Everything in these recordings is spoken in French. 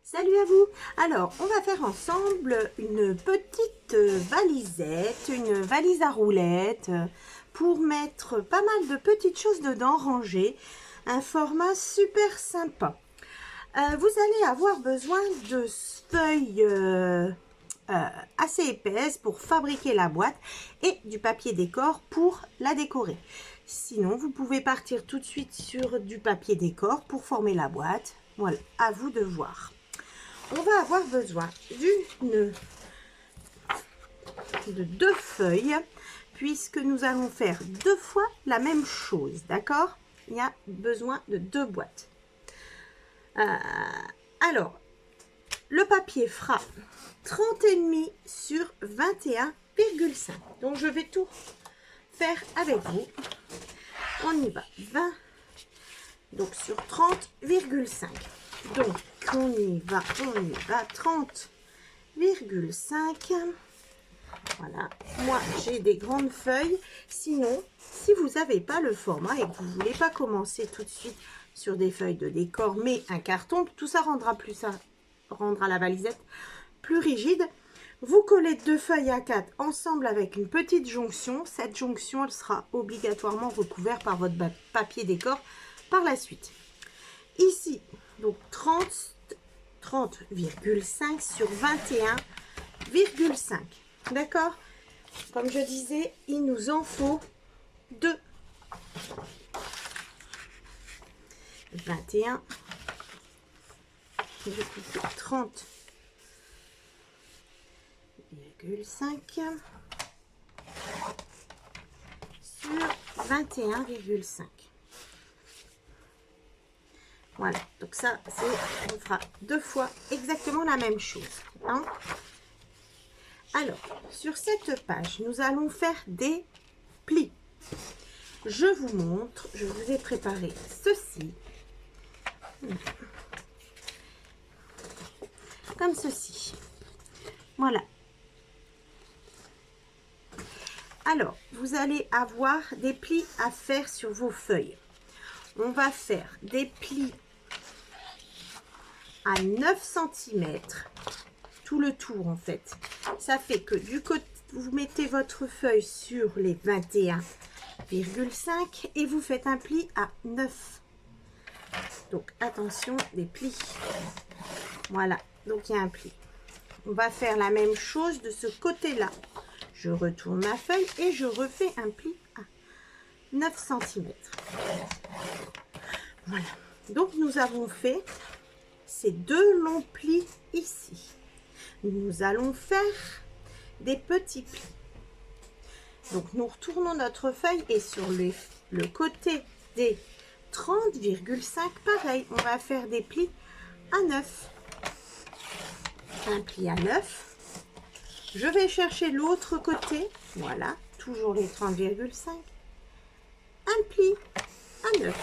Salut à vous! Alors, on va faire ensemble une petite valisette, une valise à roulettes pour mettre pas mal de petites choses dedans, rangées. Un format super sympa. Vous allez avoir besoin de feuilles assez épaisses pour fabriquer la boîte et du papier décor pour la décorer. Sinon, vous pouvez partir tout de suite sur du papier décor pour former la boîte. Voilà, à vous de voir. On va avoir besoin de deux feuilles, puisque nous allons faire deux fois la même chose, d'accord? Il y a besoin de deux boîtes. Alors, le papier fera 30,5 sur 21,5. Donc, je vais tout faire avec vous. On y va. 20, donc sur 30,5. Donc, on y va, 30,5. Voilà, moi j'ai des grandes feuilles. Sinon, si vous n'avez pas le format et que vous ne voulez pas commencer tout de suite sur des feuilles de décor, mais un carton, tout ça rendra la valisette plus rigide. Vous collez deux feuilles A4 ensemble avec une petite jonction. Cette jonction, elle sera obligatoirement recouverte par votre papier décor par la suite. Ici, donc 30,5 sur 21,5. D'accord? Comme je disais, il nous en faut deux. 21, je coupe 30,5 sur 21,5. Voilà, donc ça, on fera deux fois exactement la même chose. Hein? Alors, sur cette page, nous allons faire des plis. Je vous montre, je vous ai préparé ceci. Comme ceci. Voilà. Alors, vous allez avoir des plis à faire sur vos feuilles. On va faire des plis à 9 cm, tout le tour en fait. Ça fait que du côté, vous mettez votre feuille sur les 21,5 et vous faites un pli à 9. Donc attention, des plis. Voilà, donc il y a un pli. On va faire la même chose de ce côté-là. Je retourne ma feuille et je refais un pli à 9 cm. Voilà, donc nous avons fait ces deux longs plis ici. Nous allons faire des petits plis. Donc nous retournons notre feuille et sur le côté des 30,5, pareil, on va faire des plis à 9. Un pli à 9. Je vais chercher l'autre côté, voilà, toujours les 30,5. Un pli à 9.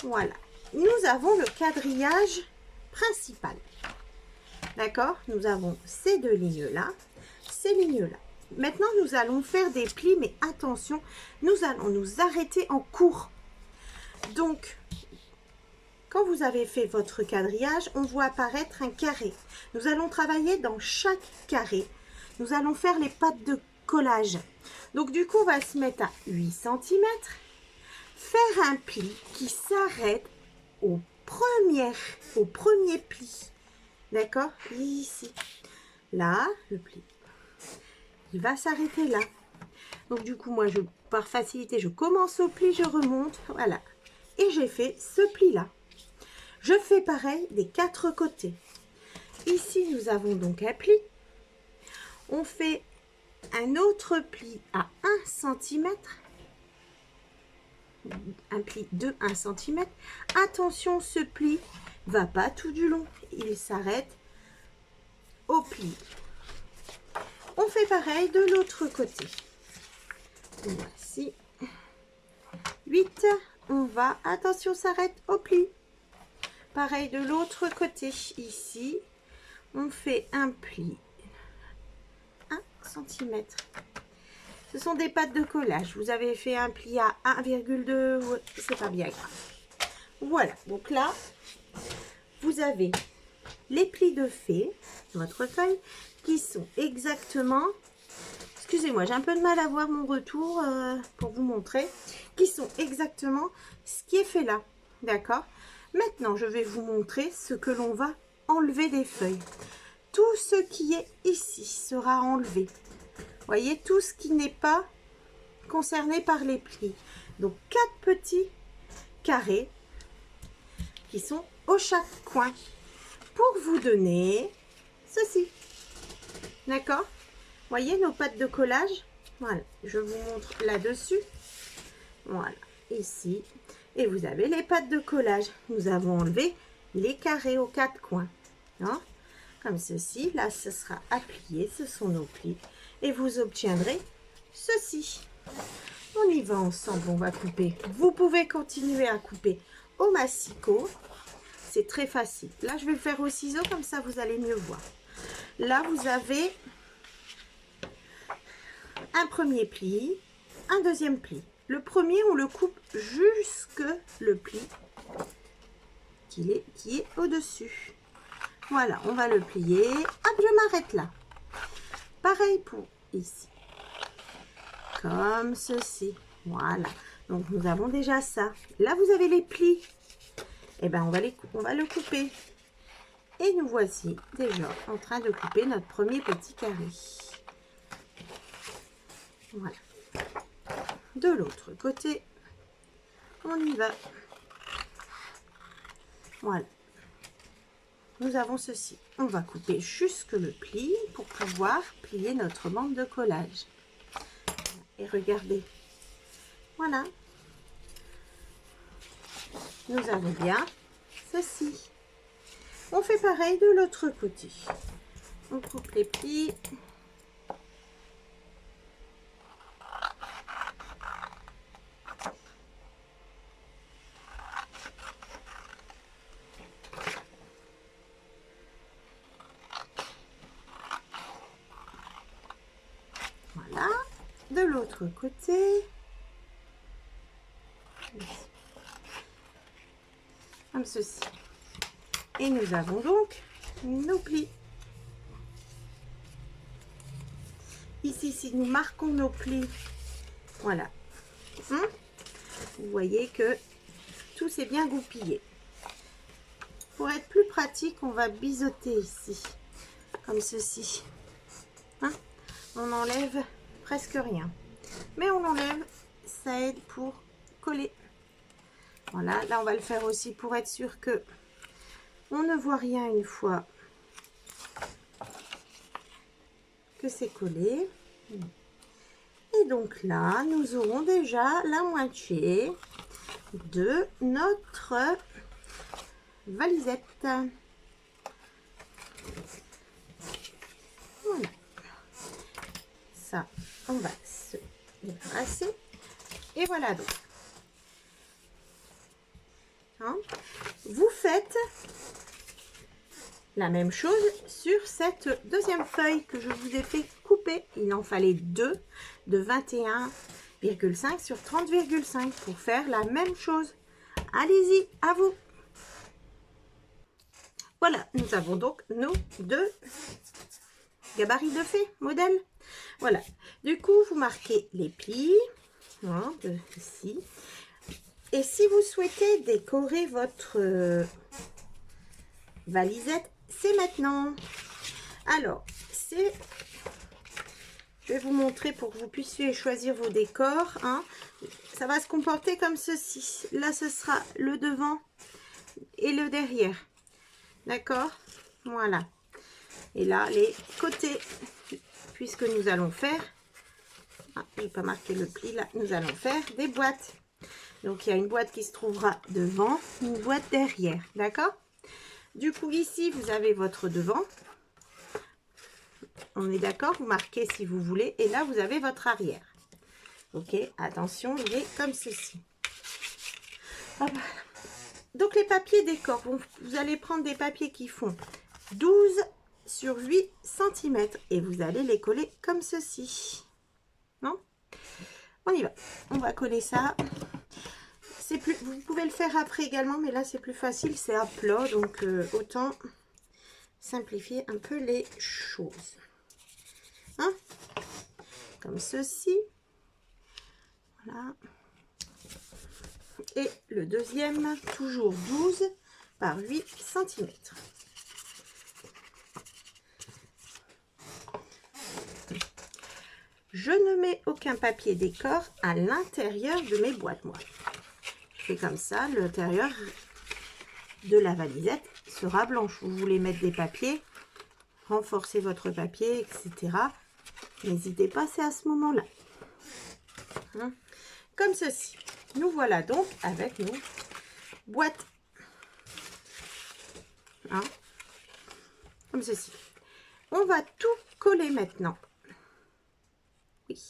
Voilà, nous avons le quadrillage principal. D'accord? Nous avons ces deux lignes-là, ces lignes-là. Maintenant, nous allons faire des plis, mais attention, nous allons nous arrêter en cours. Donc, quand vous avez fait votre quadrillage, on voit apparaître un carré. Nous allons travailler dans chaque carré. Nous allons faire les pattes de collage. Donc, du coup, on va se mettre à 8 cm. Faire un pli qui s'arrête au premier pli. D'accord? Ici. Là, le pli. Il va s'arrêter là. Donc, du coup, moi, par facilité, je commence au pli, je remonte. Voilà. Et j'ai fait ce pli-là. Je fais pareil des quatre côtés. Ici, nous avons donc un pli. On fait un autre pli à 1 cm. Un pli de 1 cm. Attention, ce pli va pas tout du long. Il s'arrête au pli. On fait pareil de l'autre côté. Voici. 8. On va, attention, s'arrête au pli. Pareil de l'autre côté. Ici, on fait un pli 1 cm. Ce sont des pattes de collage. Vous avez fait un pli à 1,2, c'est pas bien grave. Voilà, donc là, vous avez les plis de fée, votre feuille, qui sont exactement, excusez-moi, j'ai un peu de mal à voir mon retour pour vous montrer, qui sont exactement ce qui est fait là, d'accord? Maintenant, je vais vous montrer ce que l'on va enlever des feuilles. Tout ce qui est ici sera enlevé. Voyez, tout ce qui n'est pas concerné par les plis. Donc, 4 petits carrés qui sont au chaque coin pour vous donner ceci. D'accord? Voyez nos pattes de collage? Voilà, je vous montre là-dessus. Voilà, ici. Et vous avez les pattes de collage. Nous avons enlevé les carrés aux 4 coins. Hein? Comme ceci. Là, ce sera à plier. Ce sont nos plis. Et vous obtiendrez ceci. On y va ensemble. On va couper. Vous pouvez continuer à couper au massicot. C'est très facile. Là, je vais le faire au ciseau. Comme ça, vous allez mieux voir. Là, vous avez un premier pli, un deuxième pli. Le premier, on le coupe jusque le pli qui est au-dessus. Voilà, on va le plier. Hop, je m'arrête là. Pareil pour ici. Comme ceci. Voilà. Donc, nous avons déjà ça. Là, vous avez les plis. Eh bien, on va le couper. Et nous voici déjà en train de couper notre premier petit carré. Voilà. De l'autre côté, on y va. Voilà. Nous avons ceci. On va couper jusque le pli pour pouvoir plier notre bande de collage. Et regardez. Voilà. Nous avons bien ceci. On fait pareil de l'autre côté. On coupe les plis. Voilà. De l'autre côté. Comme ceci. Et nous avons donc nos plis. Ici, si nous marquons nos plis, voilà. Vous voyez que tout s'est bien goupillé. Pour être plus pratique, on va biseauter ici, comme ceci. Hein? On enlève presque rien. Mais on enlève, ça aide pour coller. Voilà, là on va le faire aussi pour être sûr que on ne voit rien une fois que c'est collé. Et donc là, nous aurons déjà la moitié de notre valisette. Voilà. Ça, on va se débarrasser. Et voilà donc. Hein? Vous faites la même chose sur cette deuxième feuille que je vous ai fait couper. Il en fallait 2 de 21,5 sur 30,5 pour faire la même chose. Allez-y, à vous. Voilà, nous avons donc nos 2 gabarits de fée, modèle. Voilà, du coup, vous marquez les plis, hein, de ici. Et si vous souhaitez décorer votre valisette, c'est maintenant. Alors, je vais vous montrer pour que vous puissiez choisir vos décors. Hein. Ça va se comporter comme ceci. Là, ce sera le devant et le derrière. D'accord? Voilà. Et là, les côtés, puisque nous allons faire... Ah, je n'ai pas marqué le pli là. Nous allons faire des boîtes. Donc, il y a une boîte qui se trouvera devant, une boîte derrière. D'accord? Du coup, ici, vous avez votre devant. On est d'accord? Vous marquez si vous voulez. Et là, vous avez votre arrière. Ok? Attention, il est comme ceci. Voilà. Donc, les papiers décor. Vous allez prendre des papiers qui font 12 sur 8 cm. Et vous allez les coller comme ceci. Non? On y va. On va coller ça. Vous pouvez le faire après également, mais là c'est plus facile, c'est à plat, donc autant simplifier un peu les choses. Hein? Comme ceci. Voilà. Et le deuxième, toujours 12 par 8 cm. Je ne mets aucun papier décor à l'intérieur de mes boîtes, moi. Je fais comme ça, l'intérieur de la valisette sera blanche. Vous voulez mettre des papiers, renforcer votre papier, etc. N'hésitez pas, c'est à ce moment-là. Hein? Comme ceci. Nous voilà donc avec nos boîtes. Hein? Comme ceci. On va tout coller maintenant. Oui.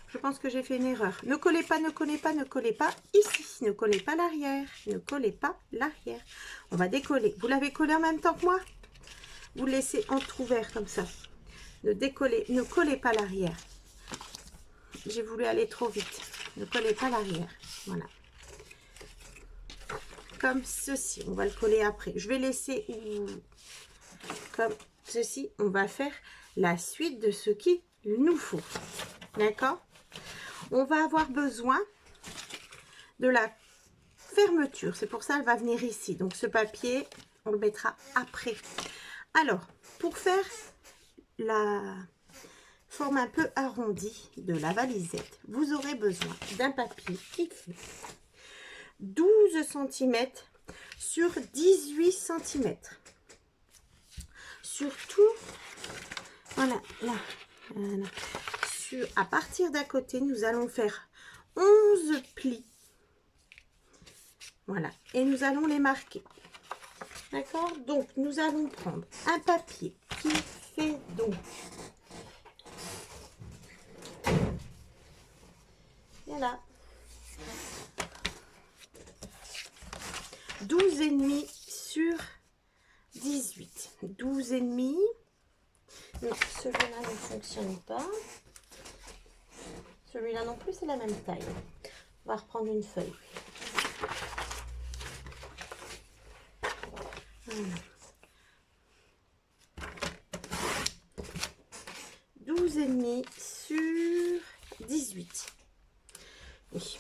Je pense que j'ai fait une erreur. Ne collez pas, ne collez pas, ne collez pas ici. Ne collez pas l'arrière. Ne collez pas l'arrière. On va décoller. Vous l'avez collé en même temps que moi? Vous laissez entrouvert comme ça. Ne décollez, ne collez pas l'arrière. J'ai voulu aller trop vite. Ne collez pas l'arrière. Voilà. Comme ceci. On va le coller après. Je vais laisser comme ceci. On va faire la suite de ce qu'il nous faut. D'accord? On va avoir besoin de la fermeture. C'est pour ça qu'elle va venir ici. Donc ce papier, on le mettra après. Alors, pour faire la forme un peu arrondie de la valisette, vous aurez besoin d'un papier qui fait 12 cm sur 18 cm. Surtout, voilà, là, voilà. À partir d'à côté, nous allons faire 11 plis. Voilà, et nous allons les marquer. D'accord? Donc, nous allons prendre un papier qui fait donc, voilà, 12,5 sur 18. 12,5. Non, celui-là ne fonctionne pas. Celui-là non plus, c'est la même taille. On va reprendre une feuille. Voilà. 12,5 sur 18. Oui.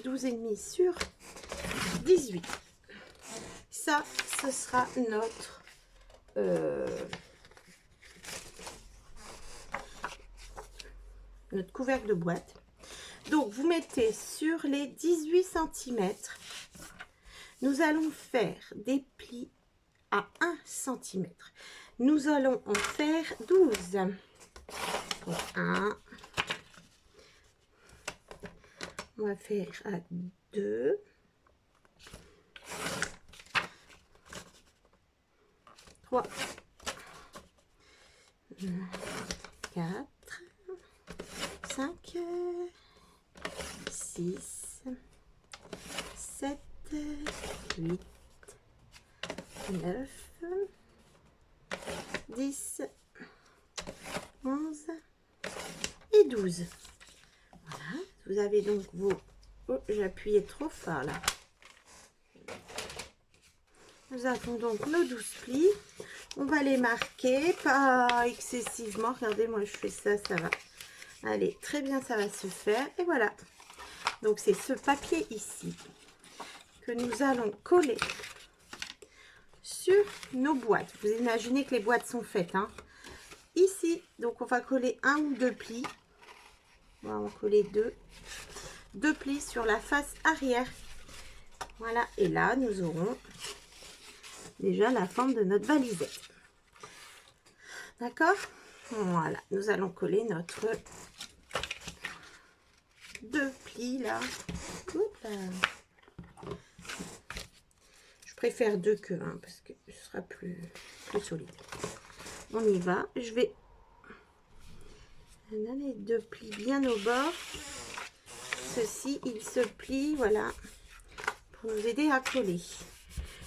12,5 sur 18. Ça, ce sera notre couvercle de boîte. Donc, vous mettez sur les 18 cm, nous allons faire des plis à 1 cm. Nous allons en faire 12. Donc, 1. On va faire à 2. 3. 4. 5, 6, 7, 8, 9, 10, 11 et 12. Voilà, vous avez donc vos... Oh, j'ai appuyé trop fort là. Nous avons donc nos 12 plis. On va les marquer, pas excessivement. Regardez, moi je fais ça, ça va. Allez, très bien, ça va se faire. Et voilà. Donc, c'est ce papier ici que nous allons coller sur nos boîtes. Vous imaginez que les boîtes sont faites. Hein. Ici, donc on va coller 1 ou 2 plis. On va en coller 2 plis sur la face arrière. Voilà. Et là, nous aurons déjà la forme de notre valisette. D'accord? Voilà. Nous allons coller notre 2 plis là. Oups là. Je préfère 2 que 1 parce que ce sera plus solide. On y va. Je vais les 2 plis bien au bord. Ceci, il se plie, voilà, pour nous aider à coller.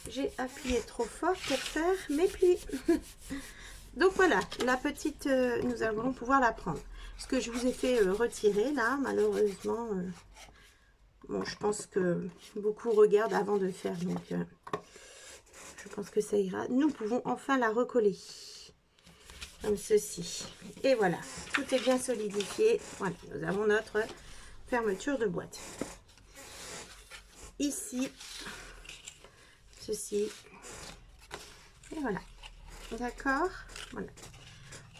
J'ai appuyé trop fort pour faire mes plis. Donc voilà, la petite, nous allons pouvoir la prendre. Ce que je vous ai fait retirer là, malheureusement, bon, je pense que beaucoup regardent avant de faire, donc je pense que ça ira. Nous pouvons enfin la recoller. Comme ceci. Et voilà, tout est bien solidifié. Voilà, nous avons notre fermeture de boîte. Ici, ceci. Et voilà. D'accord. Voilà.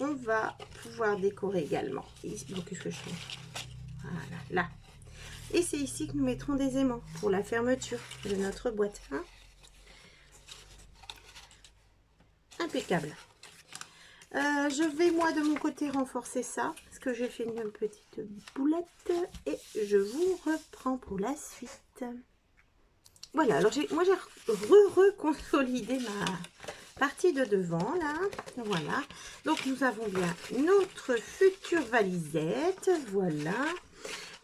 On va pouvoir décorer également. Bon, qu'est-ce que je fais? Voilà, là. Et c'est ici que nous mettrons des aimants pour la fermeture de notre boîte. Hein, impeccable. Je vais moi de mon côté renforcer ça parce que j'ai fait une petite boulette et je vous reprends pour la suite. Voilà, alors moi j'ai reconsolidé ma partie de devant là. Voilà, donc nous avons bien notre future valisette. Voilà,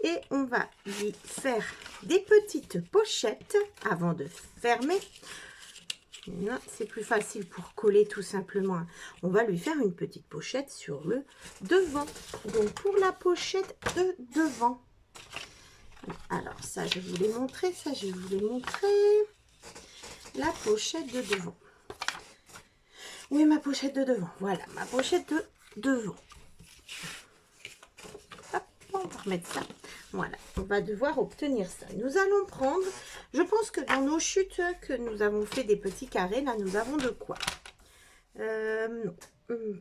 et on va lui faire des petites pochettes avant de fermer. C'est plus facile pour coller tout simplement. On va lui faire une petite pochette sur le devant. Donc pour la pochette de devant. Alors ça je vous l'ai montré, ça je vous l'ai montré. La pochette de devant. Oui, ma pochette de devant. Voilà, ma pochette de devant. Hop, on va remettre ça. Voilà, on va devoir obtenir ça. Nous allons prendre, je pense que dans nos chutes que nous avons fait des petits carrés, là nous avons de quoi. Non,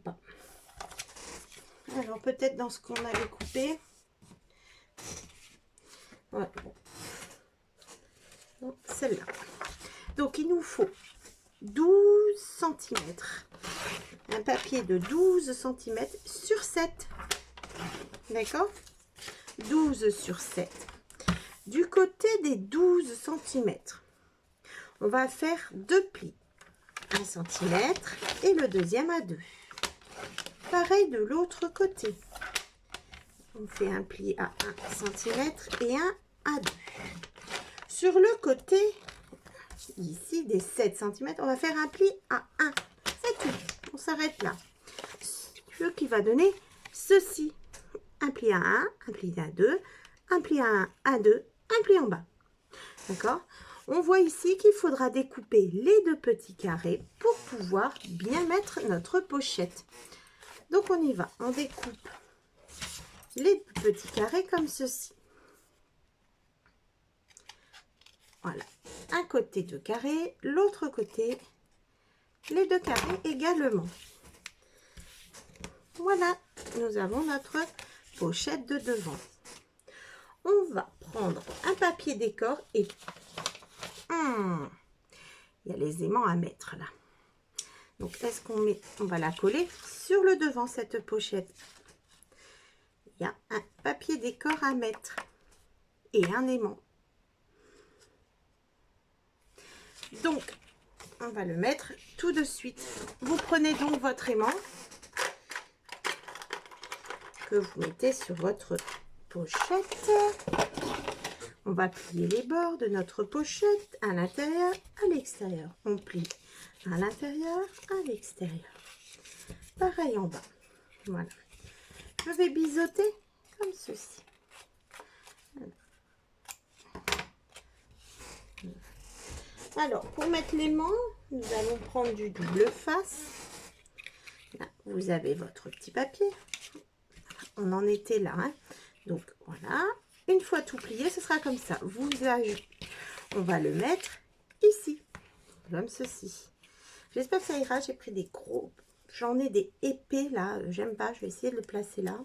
pas. Alors peut-être dans ce qu'on avait coupé. Ouais, bon. Celle-là. Donc il nous faut 12 cm. Un papier de 12 cm sur 7. D'accord? 12 sur 7. Du côté des 12 cm, on va faire deux plis. 1 cm et le deuxième à 2. Pareil de l'autre côté. On fait un pli à 1 cm et un à 2. Sur le côté, ici, des 7 cm, on va faire un pli à 1. C'est tout. On s'arrête là. Ce qui va donner ceci. Un pli à 1, un pli à 2, un pli à 1, à 2, un pli en bas. D'accord? On voit ici qu'il faudra découper les deux petits carrés pour pouvoir bien mettre notre pochette. Donc on y va. On découpe les petits carrés comme ceci. Voilà. Un côté de carré, l'autre côté, les deux carrés également. Voilà. Nous avons notre pochette de devant. On va prendre un papier décor et il y a les aimants à mettre là. Donc est-ce qu'on met, on va la coller sur le devant cette pochette. Il y a un papier décor à mettre et un aimant. Donc on va le mettre tout de suite. Vous prenez donc votre aimant que vous mettez sur votre pochette. On va plier les bords de notre pochette à l'intérieur, à l'extérieur. On plie à l'intérieur, à l'extérieur. Pareil en bas. Voilà. Je vais biseauter comme ceci. Voilà. Alors, pour mettre l'aimant, nous allons prendre du double face. Là, vous avez votre petit papier. On en était là. Hein. Donc, voilà. Une fois tout plié, ce sera comme ça. On va le mettre ici, comme ceci. J'espère que ça ira. J'ai pris des gros. J'en ai des épais là. J'aime pas. Je vais essayer de le placer là.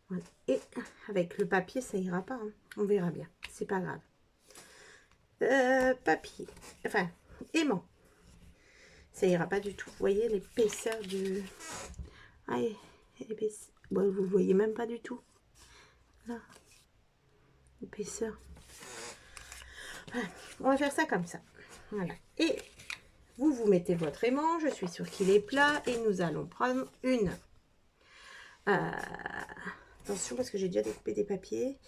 Voilà. Et avec le papier, ça ira pas. Hein. On verra bien. C'est pas grave. Papier. Enfin, aimant. Ça ira pas du tout. Vous voyez l'épaisseur du. Allez, l'épaisseur. Bon, vous voyez même pas du tout. Là. Épaisseur. Voilà. On va faire ça comme ça. Voilà. Et vous mettez votre aimant. Je suis sûre qu'il est plat. Et nous allons prendre une. Attention parce que j'ai déjà découpé des papiers.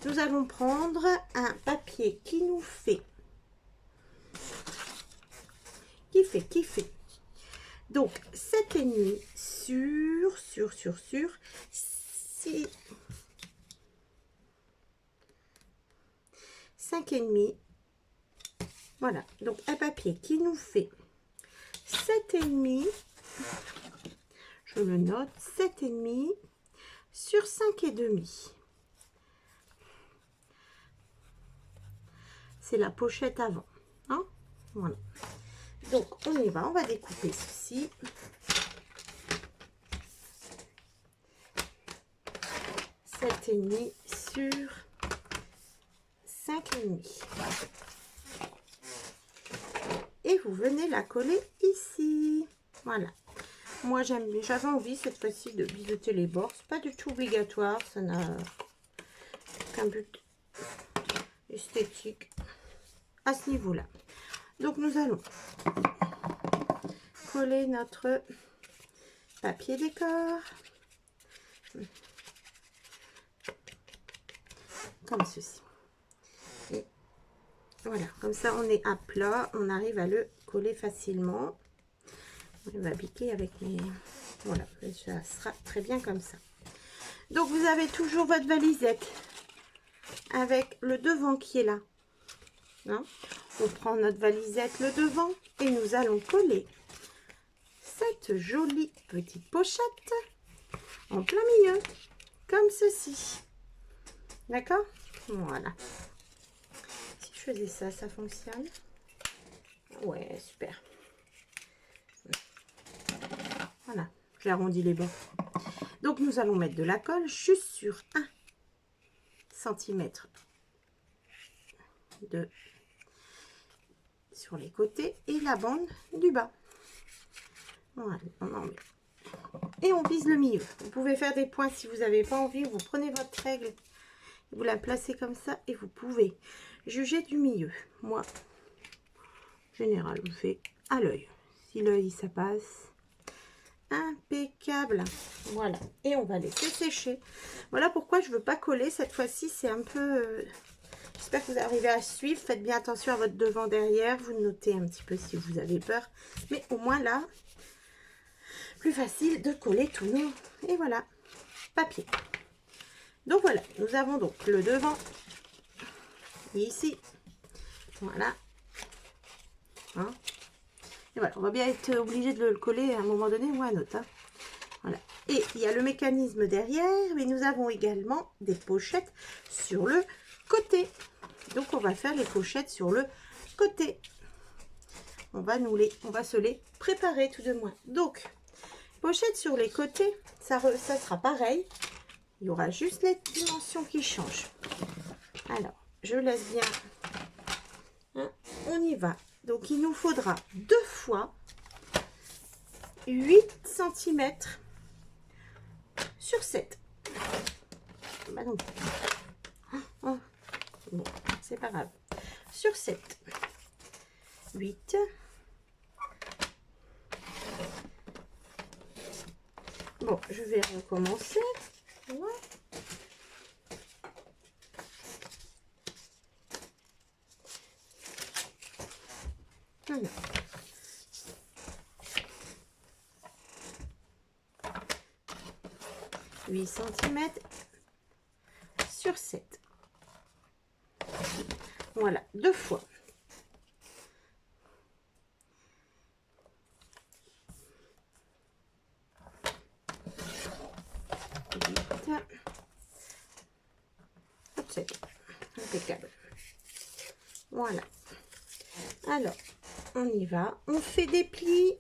Nous allons prendre un papier qui nous fait. Qui fait. Donc 7,5 sur 6. 5,5 Voilà, donc un papier qui nous fait 7,5, je le note, 7,5 sur 5,5. C'est la pochette avant, hein, voilà. Donc on y va, on va découper ceci. Et demi sur 5,5. Et vous venez la coller ici. Voilà. Moi j'avais envie cette fois-ci de biseauter les bords. C'est pas du tout obligatoire, ça n'a qu'un but esthétique à ce niveau-là. Donc nous allons coller notre papier décor. Comme ceci. Et voilà, comme ça on est à plat, on arrive à le coller facilement. On va piquer avec mes... Voilà, ça sera très bien comme ça. Donc vous avez toujours votre valisette avec le devant qui est là. Hein, on prend notre valisette, le devant, et nous allons coller cette jolie petite pochette en plein milieu, comme ceci. D'accord? Voilà. Si je faisais ça, ça fonctionne? Ouais, super. Voilà, j'ai arrondi les bords. Donc, nous allons mettre de la colle juste sur 1 cm sur les côtés et la bande du bas. Voilà, on en met. Et on vise le milieu. Vous pouvez faire des points si vous n'avez pas envie. Vous prenez votre règle, vous la placez comme ça et vous pouvez juger du milieu. Moi, en général, je fais à l'œil. Si l'œil, ça passe, impeccable. Voilà, et on va laisser sécher. Voilà pourquoi je ne veux pas coller cette fois-ci. C'est un peu... J'espère que vous arrivez à suivre. Faites bien attention à votre devant derrière. Vous notez un petit peu si vous avez peur. Mais au moins là, plus facile de coller tout nos... Et voilà, papier. Donc voilà, nous avons donc le devant ici. Voilà. Hein, et voilà, on va bien être obligé de le coller à un moment donné ou à un autre. Hein. Voilà. Et il y a le mécanisme derrière, mais nous avons également des pochettes sur le côté. Donc on va faire les pochettes sur le côté. On va se les préparer tout de moins. Donc, pochettes sur les côtés, ça sera pareil. Il y aura juste les dimensions qui changent. Alors, je laisse bien. Hein, on y va. Donc, il nous faudra 2 fois 8 cm sur 7. Bah non. Oh, bon, c'est pas grave. Sur 7. 8. Bon, je vais recommencer. Ouais. Alors. 8 cm sur 7. Voilà, 2 fois. Impeccable. Voilà. Alors, on y va. On fait des plis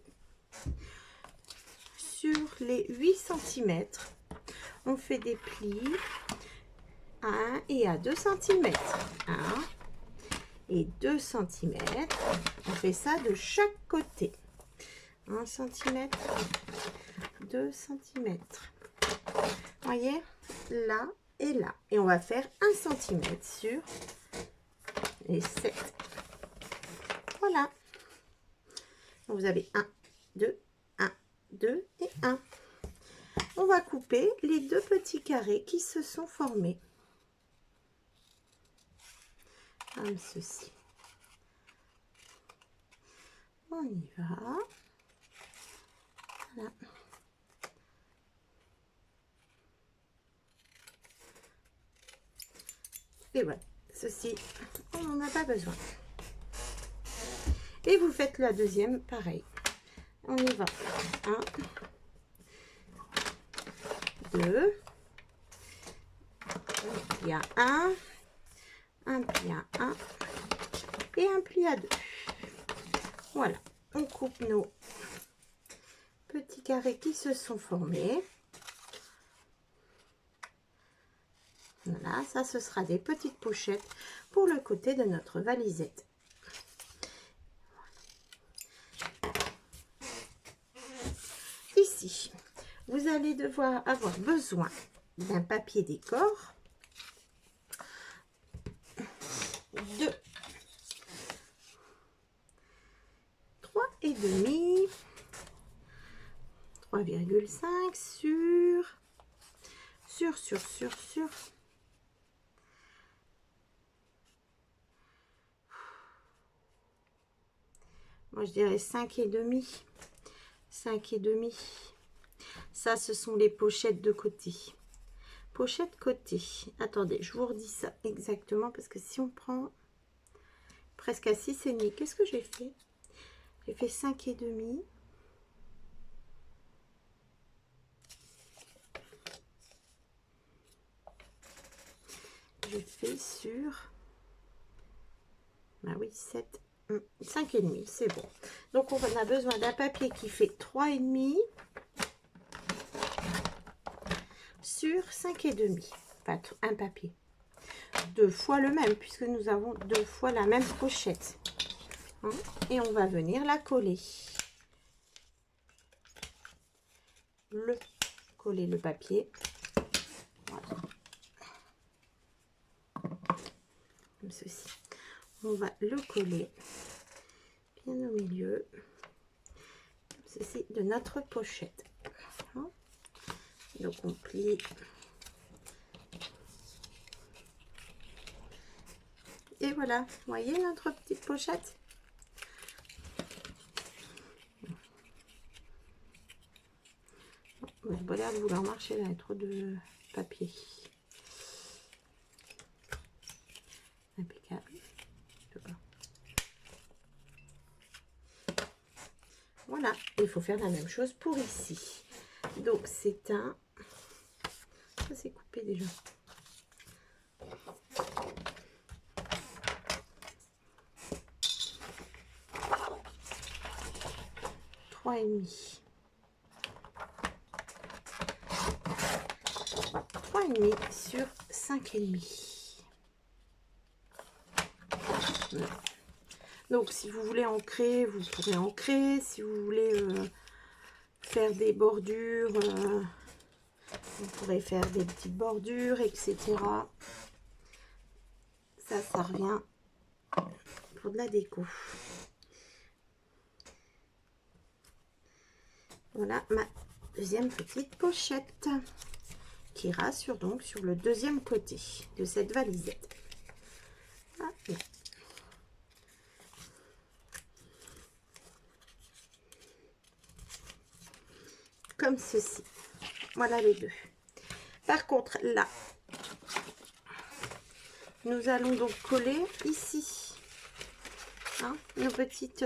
sur les 8 cm. On fait des plis à 1 et à 2 cm. 1 et 2 cm. On fait ça de chaque côté. 1 cm, 2 cm. Voyez, là et là. Et on va faire 1 cm sur les 7. Voilà. Donc vous avez 1, 2, 1, 2 et 1. On va couper les 2 petits carrés qui se sont formés. Comme ceci. On y va. Voilà. Et voilà, ceci, on n'en a pas besoin. Et vous faites la deuxième, pareil. On y va. 1, 2. Un pli à 1. Un pli à 1. Et un pli à 2. Voilà. On coupe nos petits carrés qui se sont formés. Voilà, ça ce sera des petites pochettes pour le côté de notre valisette. Ici, vous allez devoir avoir besoin d'un papier décor, de 3,5, 3,5 sur moi je dirais 5,5. 5,5. Ça, ce sont les pochettes de côté. Pochette côté. Attendez, je vous redis ça exactement parce que si on prend presque à 6,5, qu'est-ce que j'ai fait? J'ai fait 5,5. J'ai fait sur... bah oui, 7... 5,5, c'est bon. Donc on a besoin d'un papier qui fait 3,5 sur 5,5. Enfin, un papier. 2 fois le même, puisque nous avons 2 fois la même pochette. Hein, et on va venir la coller. Coller le papier. Voilà. Comme ceci. On va le coller bien au milieu, comme ceci, de notre pochette. Donc on plie. Et voilà, vous voyez notre petite pochette. Bon, j'ai pas l'air de vouloir marcher là, il y a trop de papier. Impeccable. Voilà, il faut faire la même chose pour ici. Donc c'est un... ça c'est coupé déjà. Trois et demi. 3,5 sur 5,5. Voilà. Donc si vous voulez ancrer, vous pourrez ancrer. Si vous voulez faire des bordures, vous pourrez faire des petites bordures, etc. Ça revient pour de la déco. Voilà ma deuxième petite pochette qui ira donc sur le deuxième côté de cette valisette. Voilà. Comme ceci. Voilà les deux. Par contre, là, nous allons donc coller ici, hein, nos petites...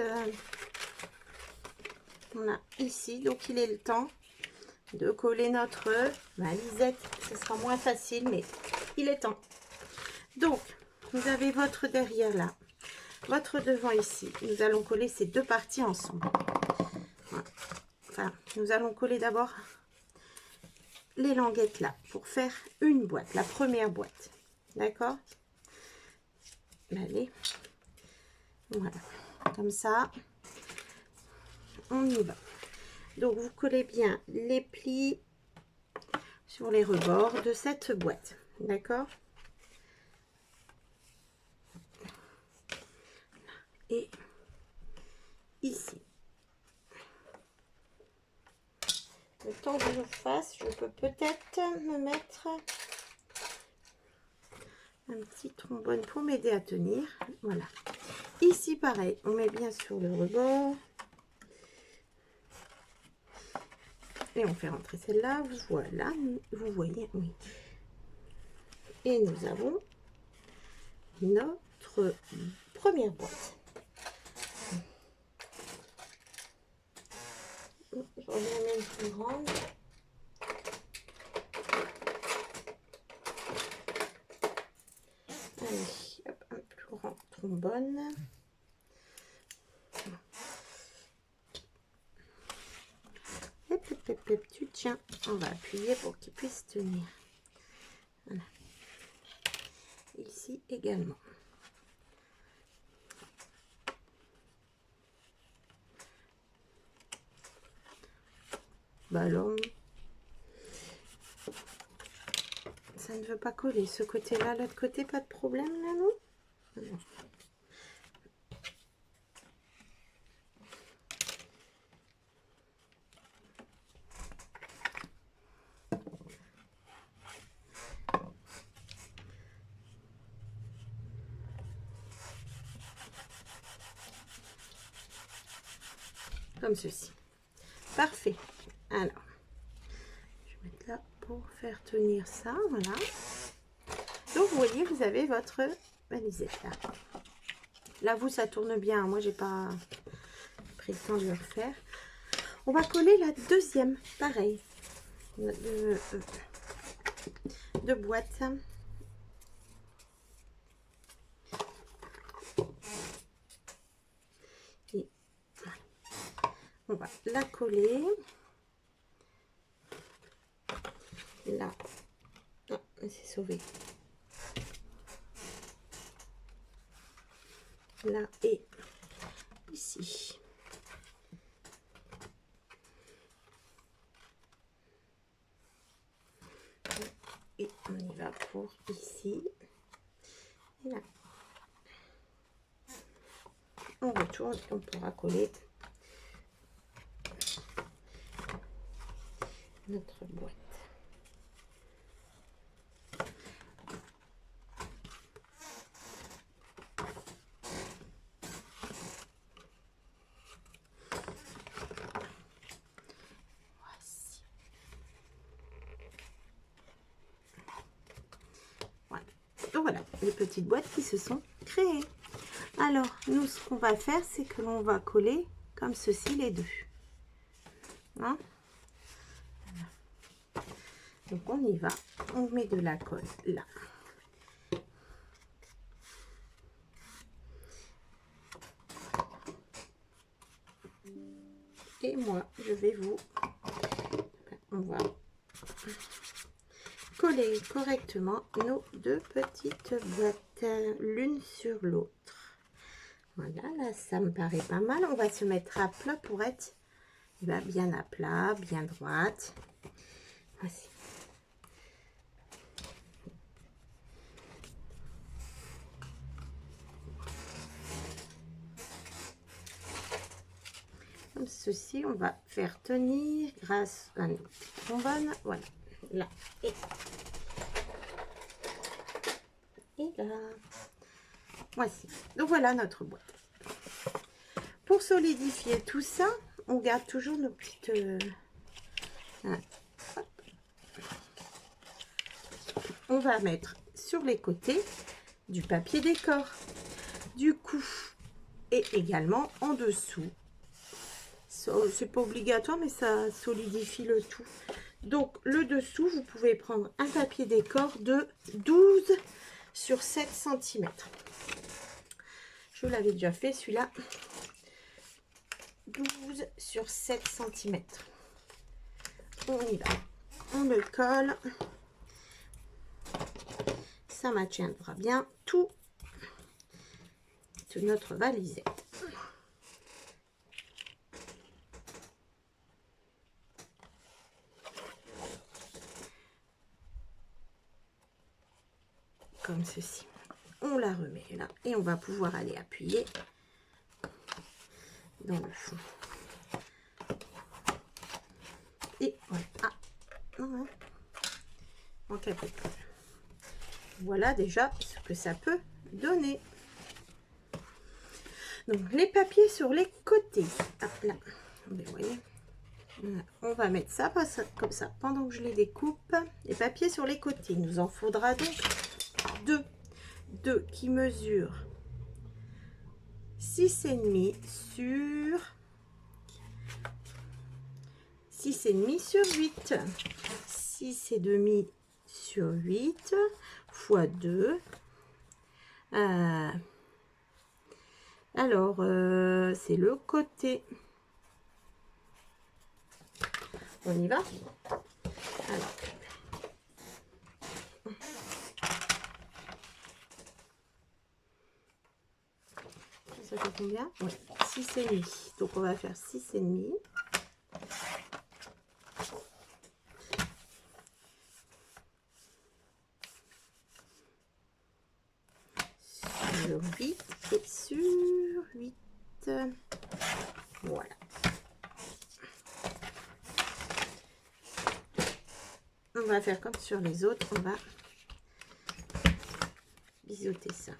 voilà, ici. Donc, il est le temps de coller notre valisette. Ce sera moins facile, mais il est temps. Donc, vous avez votre derrière là, votre devant ici. Nous allons coller ces deux parties ensemble. Voilà. Enfin, nous allons coller d'abord les languettes là pour faire une boîte, la première boîte. D'accord? Allez, voilà, comme ça, on y va. Donc, vous collez bien les plis sur les rebords de cette boîte. D'accord? Et ici. Le temps que je fasse, je peux peut-être me mettre un petit trombone pour m'aider à tenir. Voilà. Ici, pareil, on met bien sur le rebord. Et on fait rentrer celle-là. Voilà, vous voyez, oui. Et nous avons notre première boîte. en mettre une plus grande. Allez, hop, un plus grand trombone. Tu tiens, on va appuyer pour qu'il puisse tenir. Voilà. Ici également. Ballon. Ça ne veut pas coller ce côté-là, l'autre côté, pas de problème là, non? Non. Comme ceci. Parfait. Alors, je vais mettre là pour faire tenir ça. Voilà. Donc, vous voyez, vous avez votre balisette là. Là, vous, ça tourne bien. Moi, j'ai pas pris le temps de le refaire. On va coller la deuxième. Pareil. De boîte. Et on va la coller. Là. Ah, c'est sauvé. Là et ici. Et on y va pour ici. Et là. On retourne et on pourra coller notre boîte. Voici. Voilà. Donc voilà, les petites boîtes qui se sont créées. Alors, nous, ce qu'on va faire, c'est que l'on va coller comme ceci les deux. Hein? Voilà. Donc, on y va. On met de la colle là. Et moi, je vais vous... On va coller correctement nos deux petites boîtes, l'une sur l'autre. Voilà, là, ça me paraît pas mal. On va se mettre à plat pour être bien à plat, bien droite. Voici. Comme ceci, on va faire tenir grâce à notre trombone. Voilà, là et là. Voici. Donc voilà notre boîte. Pour solidifier tout ça, on garde toujours nos petites... on va mettre sur les côtés du papier décor. Du coup, et également en dessous. C'est pas obligatoire, mais ça solidifie le tout. Donc, le dessous, vous pouvez prendre un papier décor de 12 sur 7 cm. Je l'avais déjà fait, celui-là. 12 sur 7 cm. On y va. On le colle. Ça maintiendra bien tout de notre valisette. Comme ceci. On la remet là et on va pouvoir aller appuyer dans le fond. Et voilà. Ah, ouais. Manque un peu de colle. Voilà déjà ce que ça peut donner. Donc les papiers sur les côtés. Ah, là, vous voyez. Voilà. On va mettre ça comme ça pendant que je les découpe. Les papiers sur les côtés. Il nous en faudra donc deux qui mesurent 6,5 sur 6,5 sur 8. 6,5 sur 8 fois 2. Alors, c'est le côté. On y va? Alors. Ça fait combien? Ouais, 6,5. Donc, on va faire 6,5. Sur 8 et sur 8. Voilà. On va faire comme sur les autres. On va biseauter ça.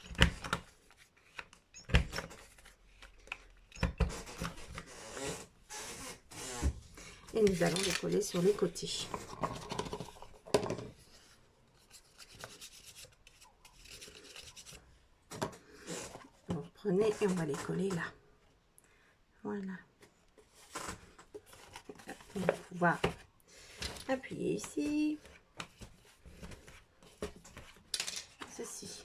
Et nous allons les coller sur les côtés. Vous prenez et on va les coller là. Voilà. On va pouvoir appuyer ici. Ceci.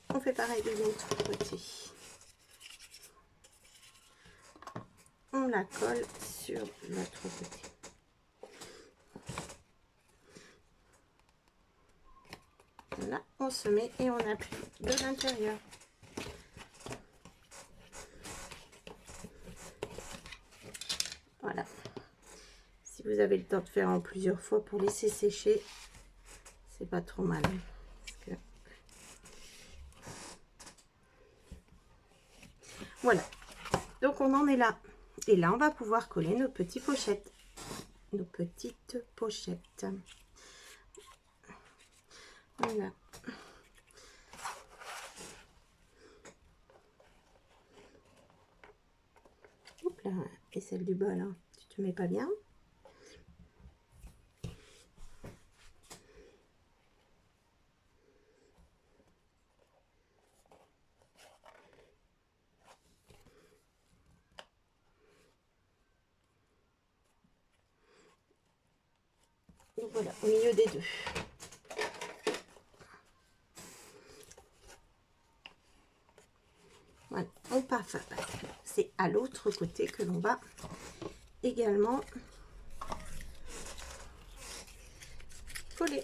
On fait pareil de l'autre côté. On la colle sur l'autre côté. Là, on se met et on appuie de l'intérieur. Voilà. Si vous avez le temps de faire en plusieurs fois pour laisser sécher, c'est pas trop mal. Parce que... Voilà. Donc on en est là. Et là, on va pouvoir coller nos petites pochettes. Nos petites pochettes. Voilà. Hop là. Et celle du bas, là, tu te mets pas bien. Donc voilà, au milieu des deux. Voilà, on passe. C'est à l'autre côté que l'on va également coller.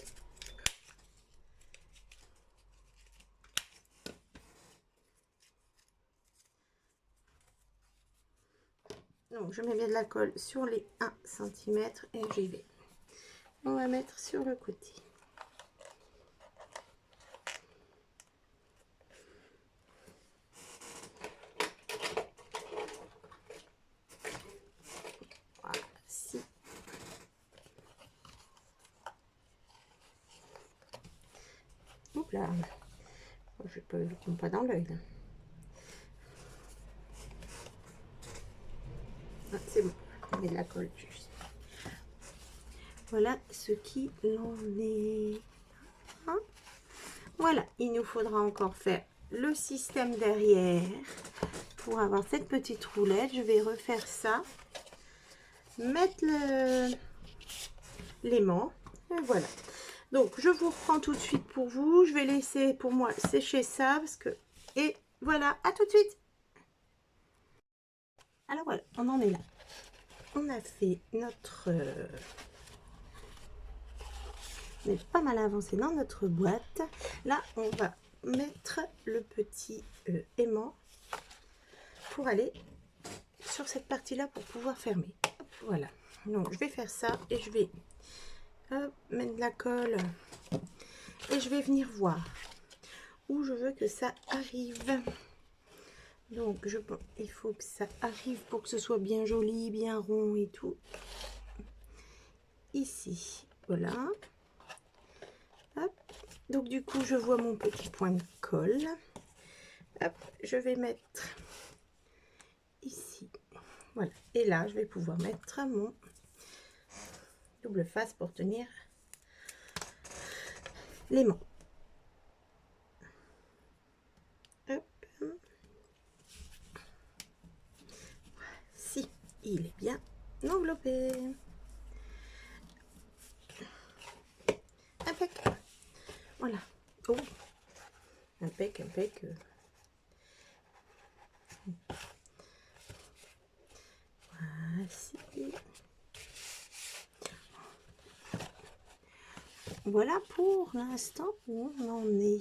Donc je mets bien de la colle sur les 1 cm et j'y vais. On va mettre sur le côté. Voilà, si. Oups là. Je peux le tomber pas dans l'œil là. Ah, c'est bon, on met de la colle juste. Voilà ce qu'il en est. Hein? Voilà, il nous faudra encore faire le système derrière pour avoir cette petite roulette. Je vais refaire ça, mettre l'aimant et voilà. Donc je vous reprends tout de suite pour vous. Je vais laisser pour moi sécher ça parce que et voilà, à tout de suite. Alors voilà, on en est là. On a fait notre on est pas mal avancé dans notre boîte. Là, on va mettre le petit aimant pour aller sur cette partie-là pour pouvoir fermer. Hop, voilà. Donc, je vais faire ça et je vais mettre de la colle et je vais venir voir où je veux que ça arrive. Donc, il faut que ça arrive pour que ce soit bien joli, bien rond et tout. Ici, voilà. Hop. Donc du coup je vois mon petit point de colle. Hop, je vais mettre ici, voilà, et là je vais pouvoir mettre mon double face pour tenir l'aimant. Si il est bien enveloppé. Voilà. Oh, impec, impec. Voici. Voilà pour l'instant où on en est.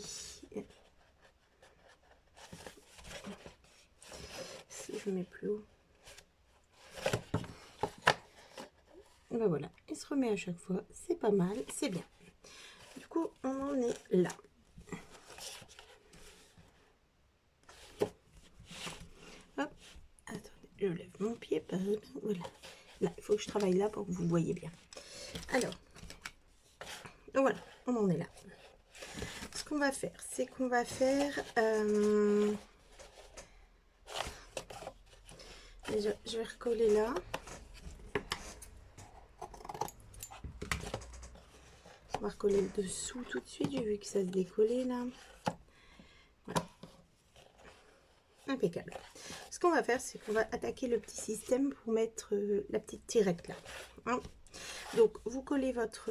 Si je mets plus haut. Ben voilà, il se remet à chaque fois. C'est pas mal, c'est bien. Du coup, on en est là. Hop, attendez, je lève mon pied. Voilà. Là, il faut que je travaille là pour que vous voyez bien. Alors, voilà, on en est là. Ce qu'on va faire, c'est qu'on va faire... déjà, je vais recoller là. On va recoller le dessous tout de suite. J'ai vu que ça se décollait là. Voilà. Impeccable. Ce qu'on va faire, c'est qu'on va attaquer le petit système pour mettre la petite tirette là. Hein. Donc, vous collez votre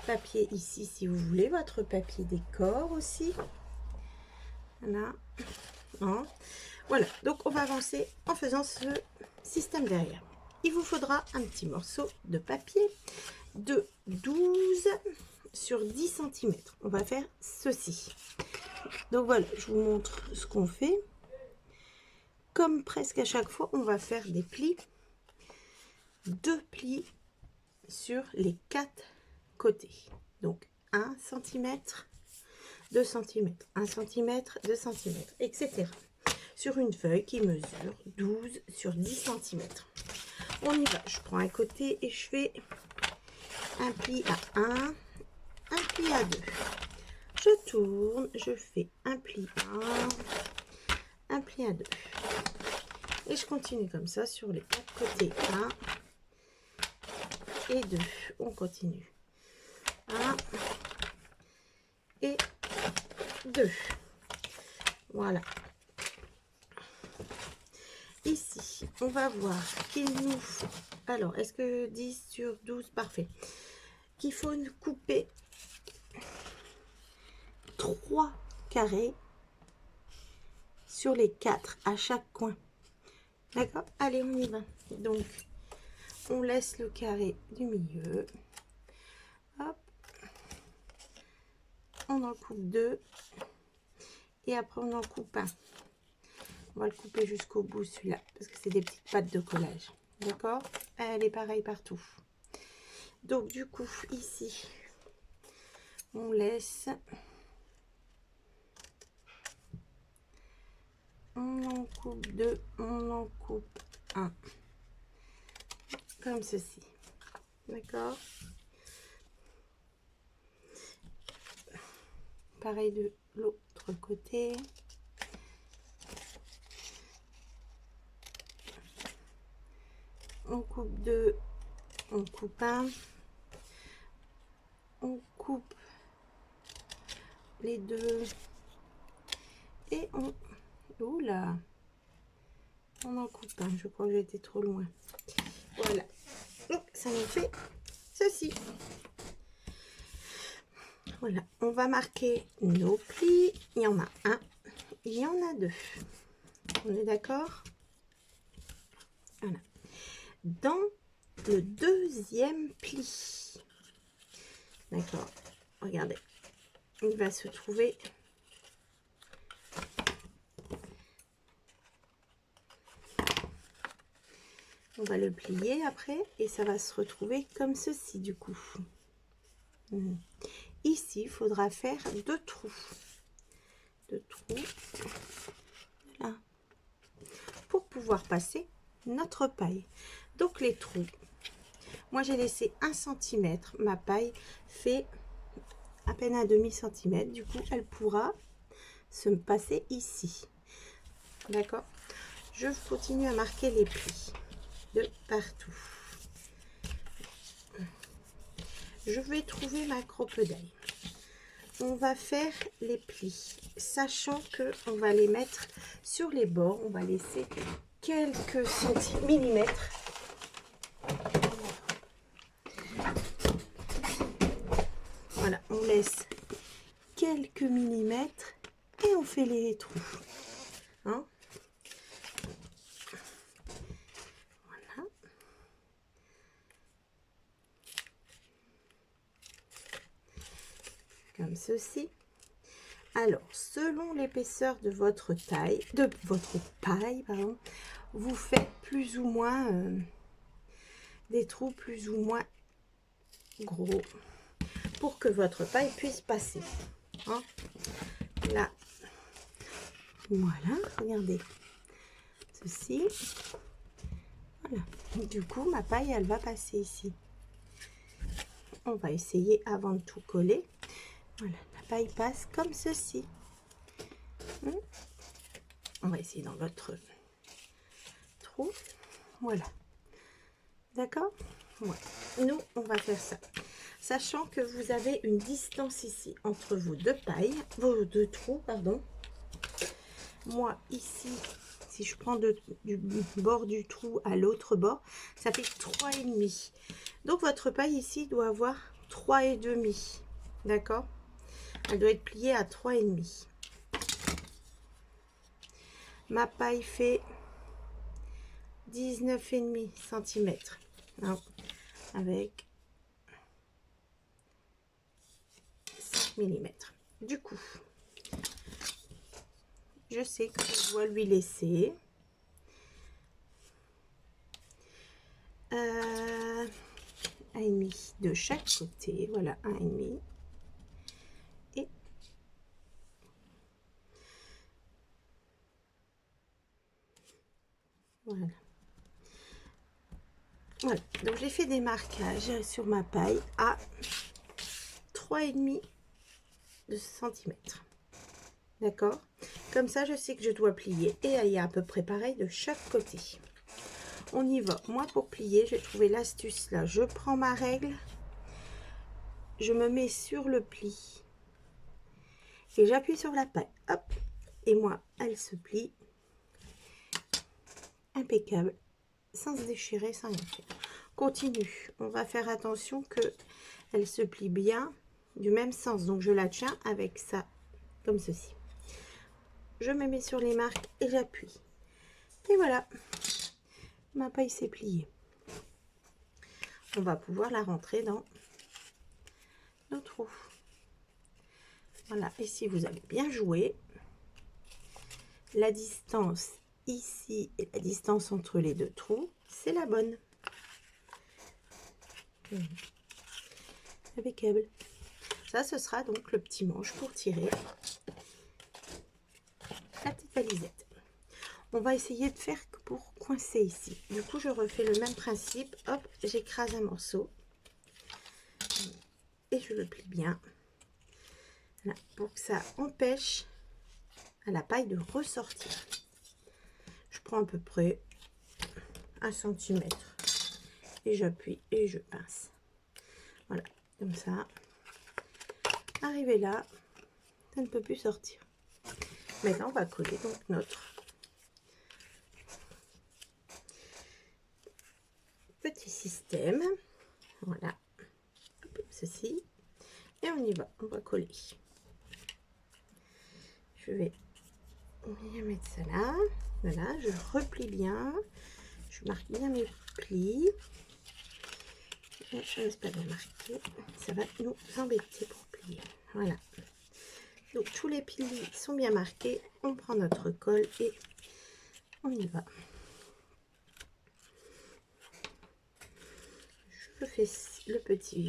papier ici si vous voulez, votre papier décor aussi. Voilà. Hein. Voilà. Donc, on va avancer en faisant ce système derrière. Il vous faudra un petit morceau de papier de 12 sur 10 cm. On va faire ceci. Donc voilà, je vous montre ce qu'on fait. Comme presque à chaque fois, on va faire des plis, 2 plis sur les 4 côtés. Donc 1 cm, 2 cm, 1 cm, 2 cm, etc. Sur une feuille qui mesure 12 sur 10 cm. On y va, je prends un côté et je fais un pli à 1, un pli à 2. Je tourne, je fais un pli à 1, un pli à 2. Et je continue comme ça sur les 4 côtés. 1 et 2. On continue. 1 et 2. Voilà. Ici, on va voir qu'il nous faut... Alors, est-ce que 10 sur 12? Parfait. Qu'il faut couper 3 carrés sur les 4 à chaque coin. D'accord? Allez, on y va. Donc, on laisse le carré du milieu. Hop. On en coupe 2. Et après, on en coupe 1. On va le couper jusqu'au bout, celui-là. Parce que c'est des petites pattes de collage. D'accord? Elle est pareille partout. Donc, du coup, ici, on laisse... On en coupe 2, on en coupe 1. Comme ceci. D'accord? Pareil de l'autre côté. On coupe 2, on coupe 1. On coupe les 2. Et on... Oula! On en coupe un. Je crois que j'ai été trop loin. Voilà. Donc, ça nous fait ceci. Voilà. On va marquer nos plis. Il y en a un. Il y en a 2. On est d'accord? Voilà. Dans le deuxième pli. D'accord. Regardez. Il va se trouver... On va le plier après et ça va se retrouver comme ceci du coup. Ici, il faudra faire 2 trous. 2 trous. Voilà. Pour pouvoir passer notre paille. Donc les trous. Moi j'ai laissé 1 cm. Ma paille fait à peine un demi centimètre. Du coup, elle pourra se passer ici. D'accord? Je continue à marquer les plis de partout. Je vais trouver ma crocodile. On va faire les plis, sachant que on va les mettre sur les bords. On va laisser quelques millimètres. Voilà, on laisse quelques millimètres et on fait les trous. Hein? Voilà. Comme ceci. Alors, selon l'épaisseur de votre taille, paille, pardon, vous faites plus ou moins des trous plus ou moins gros pour que votre paille puisse passer. Hein? Là, voilà, regardez ceci. Voilà. Du coup, ma paille, elle va passer ici. On va essayer avant de tout coller. Voilà, la paille passe comme ceci. On va essayer dans l'autre trou. Voilà. D'accord? Voilà. Nous, on va faire ça. Sachant que vous avez une distance ici entre vos deux pailles, vos deux trous, pardon. Moi, ici, si je prends du bord du trou à l'autre bord, ça fait 3,5. Donc, votre paille ici doit avoir 3,5. D'accord? Elle doit être pliée à 3,5. Ma paille fait 19,5 cm. Hein, avec 5 mm. Du coup, je sais que je dois lui laisser un et demi de chaque côté. Voilà, 1,5. Et voilà. Voilà, donc j'ai fait des marquages sur ma paille à 3,5 cm. D'accord? Comme ça, je sais que je dois plier. Et il y a à peu près pareil de chaque côté. On y va. Moi, pour plier, j'ai trouvé l'astuce là. Je prends ma règle, je me mets sur le pli et j'appuie sur la paille. Hop! Et moi, elle se plie. Impeccable. Sans se déchirer, sans rien faire. Continue. On va faire attention que elle se plie bien du même sens. Donc, je la tiens avec ça, comme ceci. Je me mets sur les marques et j'appuie. Et voilà. Ma paille s'est pliée. On va pouvoir la rentrer dans nos trous. Voilà. Et si vous avez bien joué, la distance ici et la distance entre les deux trous, c'est la bonne. Impeccable. Ça, ce sera donc le petit manche pour tirer la petite valisette. On va essayer de faire pour coincer ici. Du coup, je refais le même principe. Hop, j'écrase un morceau et je le plie bien. Voilà, pour que ça empêche à la paille de ressortir. Je prends à peu près 1 cm et j'appuie et je pince. Voilà, comme ça. Arrivé là, ça ne peut plus sortir. Maintenant, on va coller donc notre petit système. Voilà, ceci. Et on y va, on va coller. Je vais bien mettre ça là. Voilà, je replie bien. Je marque bien mes plis. Et je ne laisse pas bien marquer. Ça va nous embêter pour plier. Voilà. Donc tous les plis sont bien marqués. On prend notre colle et on y va. Je fais le petit,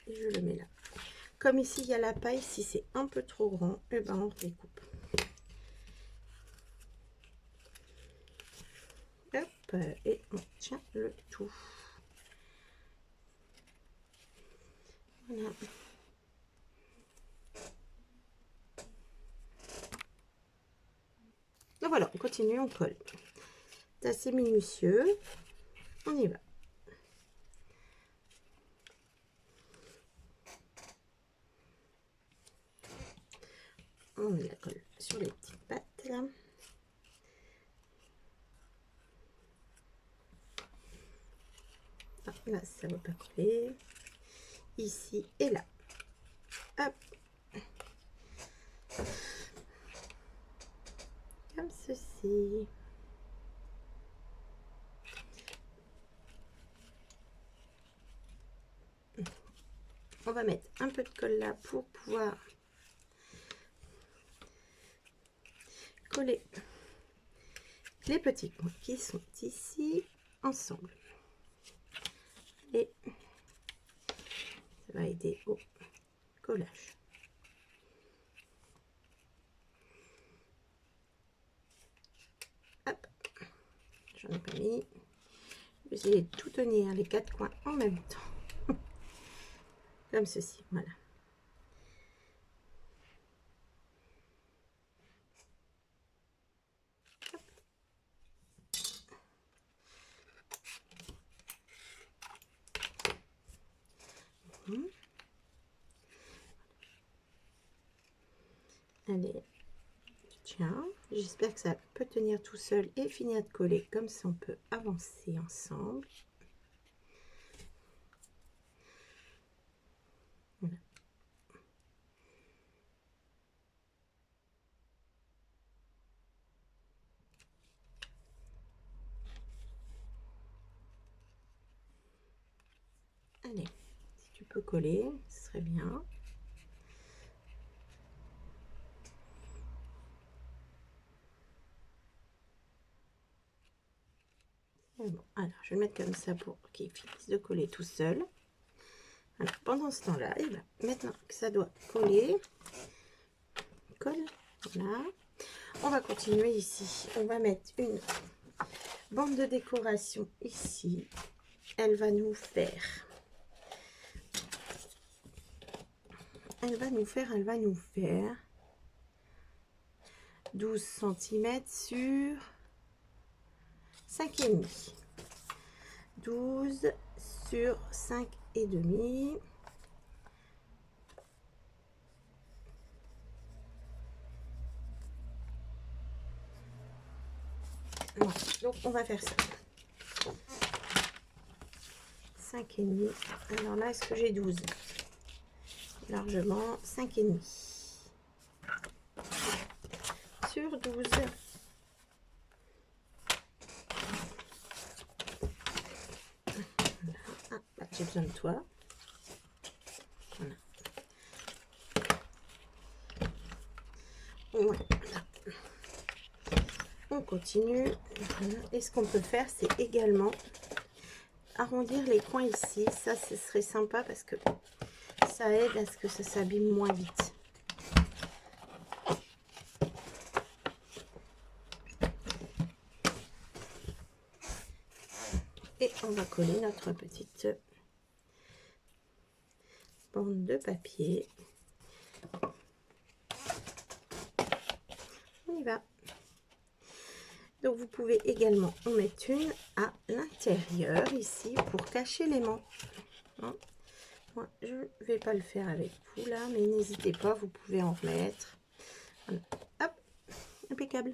je le mets là. Comme ici il y a la paille, si c'est un peu trop grand, et ben on découpe. Hop, et on tient le tout. Voilà. Donc voilà, on continue, on colle. C'est assez minutieux. On y va. On met la colle sur les petites pattes là. Ah, là, ça ne va pas coller. Ici et là. Hop. ici. On va mettre un peu de colle là pour pouvoir coller les petits points qui sont ici ensemble. Et ça va aider au collage. Hop, j'en ai pas mis. Je vais essayer de tout tenir les 4 coins en même temps. Comme ceci, voilà. Allez, tiens, j'espère que ça peut tenir tout seul et finir de coller, comme ça on peut avancer ensemble. Voilà. Allez, si tu peux coller, ce serait bien. Bon, alors je vais le mettre comme ça pour qu'il finisse de coller tout seul. Alors, pendant ce temps-là, et ben, maintenant que ça doit coller, colle, voilà. On va continuer ici. On va mettre une bande de décoration ici. Elle va nous faire 12 cm sur 5,5. 12 sur 5,5. Voilà, donc on va faire ça. 5,5. Alors là, est-ce que j'ai 12? Largement 5,5 sur 12. Voilà. Ah, bah, j'ai besoin de toi. Voilà. Voilà. On continue. Voilà. Et ce qu'on peut faire, c'est également arrondir les coins ici. Ça, ce serait sympa parce que ça aide à ce que ça s'abîme moins vite. Et on va coller notre petite bande de papier. On y va. Donc vous pouvez également en mettre une à l'intérieur ici pour cacher les manches. Hein, moi, je ne vais pas le faire avec vous là, mais n'hésitez pas, vous pouvez en remettre. Voilà. Hop, impeccable.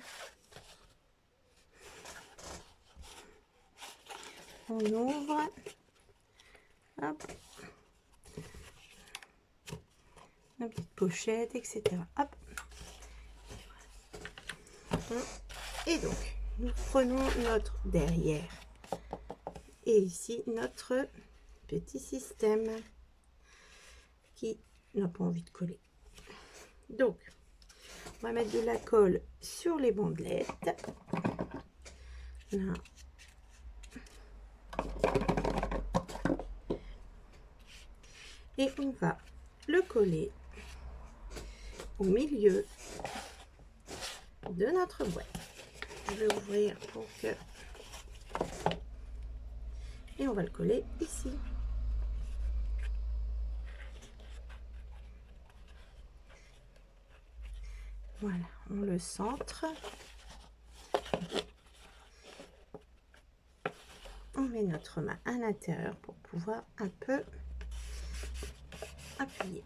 On ouvre. Hop. La petite pochette, etc. Hop. Et donc, nous prenons notre derrière. Et ici, notre petit système qui n'a pas envie de coller. Donc, on va mettre de la colle sur les bandelettes. Là. Et on va le coller au milieu de notre boîte. Je vais ouvrir pour que... Et on va le coller ici. Voilà, on le centre. On met notre main à l'intérieur pour pouvoir un peu appuyer.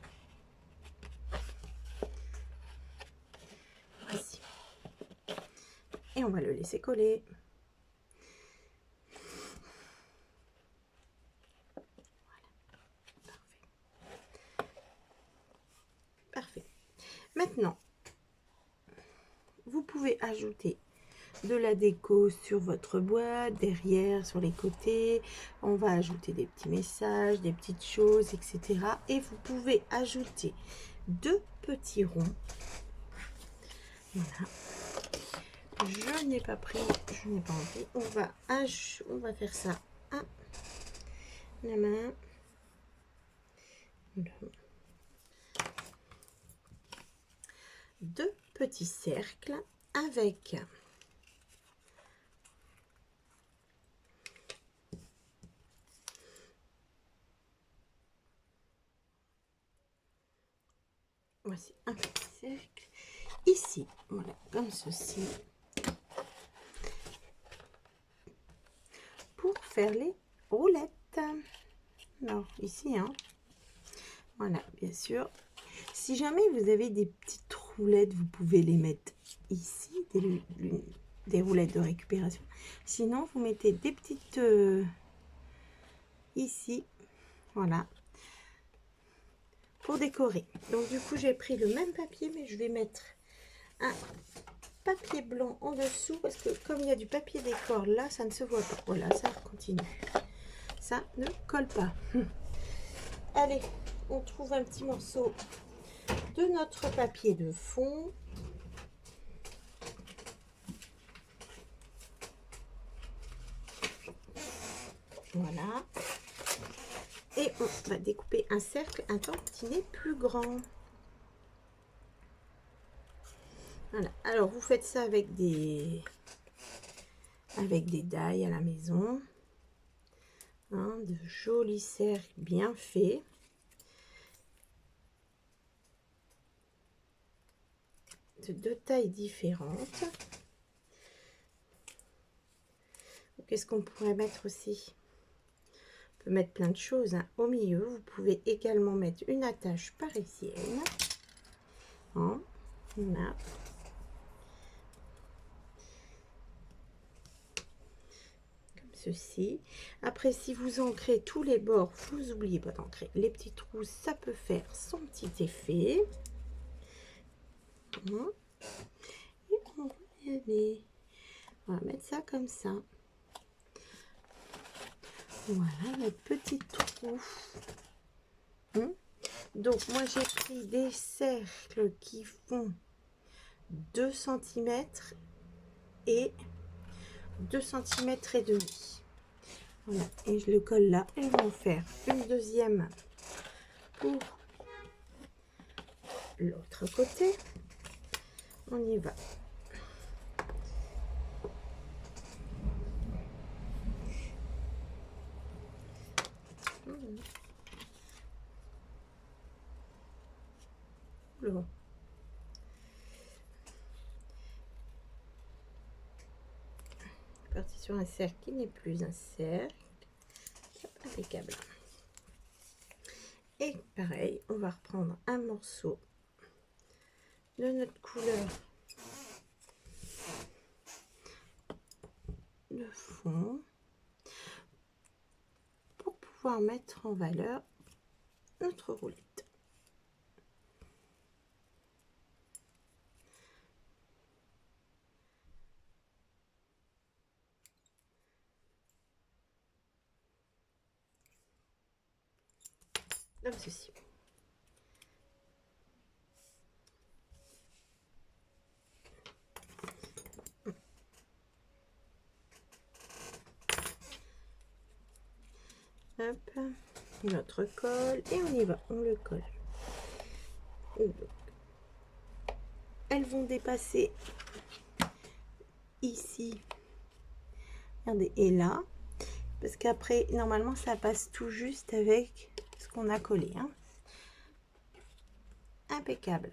Voici. Et on va le laisser coller. Voilà. Parfait. Maintenant, vous pouvez ajouter de la déco sur votre boîte, derrière, sur les côtés. On va ajouter des petits messages, des petites choses, etc. Et vous pouvez ajouter 2 petits ronds. Voilà. Je n'ai pas pris, je n'ai pas envie. On va faire ça à la main. Voilà. 2 petits cercles avec voici un petit cercle ici, voilà, comme ceci, pour faire les roulettes. Alors ici, hein, voilà, bien sûr. Si jamais vous avez des petites roulettes, vous pouvez les mettre ici, des roulettes de récupération. Sinon, vous mettez des petites ici, voilà, pour décorer. Donc du coup, j'ai pris le même papier, mais je vais mettre un papier blanc en dessous parce que comme il y a du papier décor là, ça ne se voit pas. Voilà, ça continue. Ça ne colle pas. Allez, on trouve un petit morceau de notre papier de fond. Voilà. Et on va découper un cercle un tantinet plus grand. Voilà. Alors, vous faites ça avec des die à la maison. Hein, de jolis cercles bien faits. De 2 tailles différentes. Qu'est-ce qu'on pourrait mettre aussi? On peut mettre plein de choses, hein. Au milieu, vous pouvez également mettre une attache parisienne. Hein, voilà. Comme ceci. Après, si vous ancrez tous les bords, vous n'oubliez pas d'ancrer les petits trous. Ça peut faire son petit effet. Hein. Et on va y aller. On va mettre ça comme ça. Voilà, notre petit trou. Donc, moi, j'ai pris des cercles qui font 2 cm et 2 cm et demi. Voilà, et je le colle là. Et on va en faire une deuxième pour l'autre côté. On y va. Bon. Parti sur un cercle qui n'est plus un cercle. Impeccable. Et pareil, on va reprendre un morceau de notre couleur de fond pour pouvoir mettre en valeur notre roulette. Comme ceci. Hop, notre colle et on y va, on le colle. Elles vont dépasser ici, regardez, et là, parce qu'après normalement ça passe tout juste avec ce qu'on a collé, hein. Impeccable.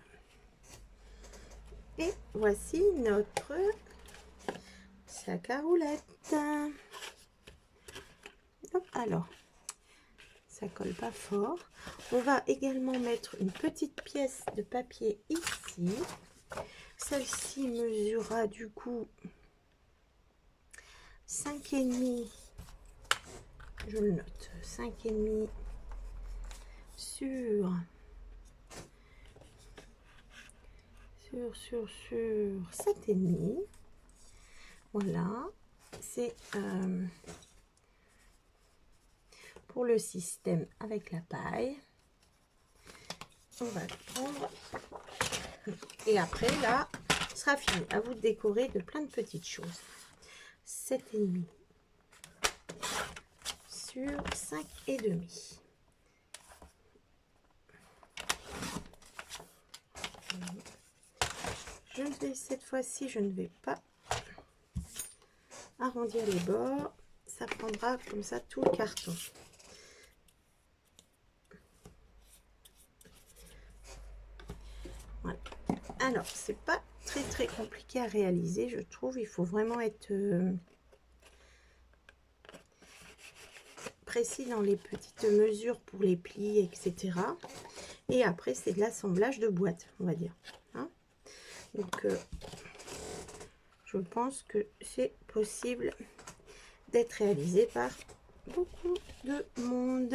Et voici notre sac à roulettes. Hop, alors ça colle pas fort. On va également mettre une petite pièce de papier ici. Celle-ci mesurera du coup 5,5, je le note, 5,5 sur 7,5. Voilà, c'est pour le système avec la paille. On va le prendre. Et après, là, ce sera fini. À vous de décorer de plein de petites choses. 7,5 sur 5,5. Je ne vais, cette fois-ci, je ne vais pas arrondir les bords. Ça prendra comme ça tout le carton. Voilà. Alors, c'est pas très compliqué à réaliser, je trouve. Il faut vraiment être précis dans les petites mesures pour les plis, etc. Et après, c'est de l'assemblage de boîtes, on va dire. Hein. Donc, je pense que c'est possible d'être réalisé par beaucoup de monde.